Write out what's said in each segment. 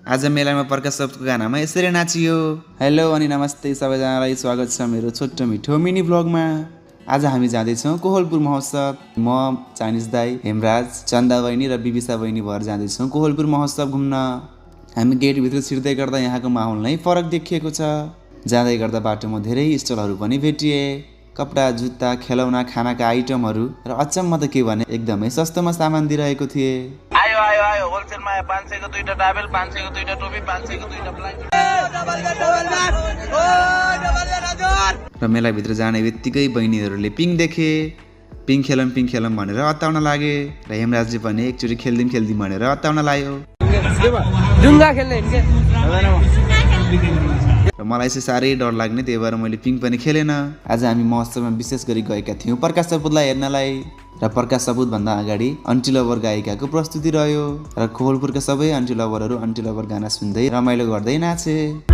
आज मेलामा प्रकाश शब्दको गानामा यसरी नाचियो। हेलो अनि नमस्ते सबैजनालाई, स्वागत छ मेरो छोटो मिठो मिनी भ्लगमा। आज हामी जाँदैछौँ कोहलपुर महोत्सव। म चाइनिज दाई, हेमराज, चन्दा बहिनी र बिबिसा बहिनी भएर जाँदैछौँ कोहलपुर महोत्सव घुम्न। हामी गेटभित्र छिर्दै गर्दा यहाँको माहौल नै फरक देखिएको छ। जाँदै गर्दा बाटोमा धेरै स्टलहरू पनि भेटिए। कपडा, जुत्ता, खेलौना, खानाका आइटमहरू र अचम्म त के भने एकदमै सस्तोमा सामान दिइरहेको थिए। आयो होलसेलमा 500 को दुईटा टावेल, 500 को दुईटा टोपी, 500 को दुईटा ब्ल्याङ्केट। र मेलाभित्र जाने बित्तिकै बहिनीहरूले पिङ देखे। पिङ खेलौँ भनेर अत्ताउन लागे र हेमराजले पनि एकचोटि खेल्दिम भनेर अत्ताउन लाग्यो। र मलाई चाहिँ साह्रै डर लाग्ने, त्यही भएर मैले पिङ पनि खेलेन। आज हामी महोत्सवमा विशेष गरी गएका थियौँ प्रकाश सपुतलाई हेर्नलाई। र प्रकाश सपुतभन्दा अगाडि अन्टी लभर गायिकाको प्रस्तुति रह्यो र कोहलपुरका सबै अन्टी लभरहरू अन्टी लभर गाना सुन्दै रमाइलो गर्दै नाचे।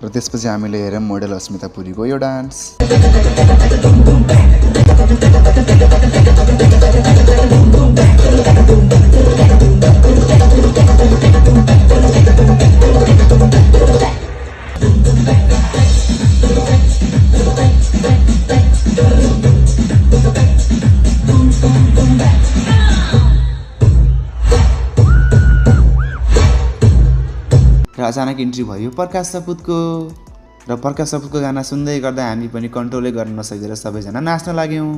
र त्यसपछि हामीले हेरौँ मोडेल अस्मिता पुरीको यो डान्स। र अचानक इन्ट्री भयो प्रकाश सपुतको। र प्रकाश सपुतको गाना सुन्दै गर्दा हामी पनि कन्ट्रोलै गर्न नसकेर सबैजना नाच्न लाग्यौँ।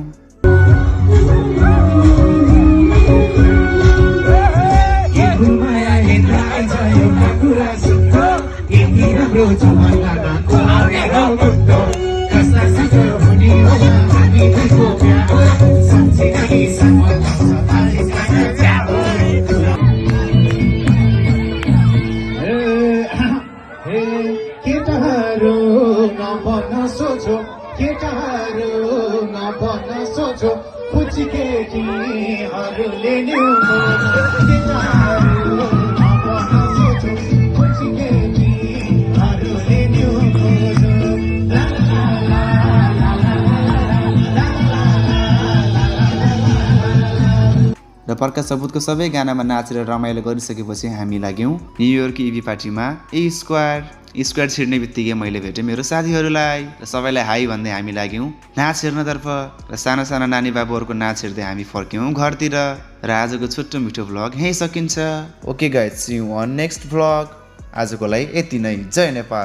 र प्रकाश सपुतको सबै गानामा नाचेर रमाइलो गरिसकेपछि हामी लाग्यौँ न्युयोर्क इभी पार्टीमा स्क्वाड छिर्ने बित्तिकै मैले भेटेँ मेरो साथीहरूलाई र सबैलाई हाई भन्दै हामी लाग्यौँ नाच हेर्नतर्फ। र साना साना नानी बाबुहरूको नाच हेर्दै हामी फर्क्यौँ घरतिर। र आजको छोटो मिठो भ्लग यहीँ सकिन्छ। Okay guys, see you in next vlog. आजको लागि यति नै। जय नेपाल।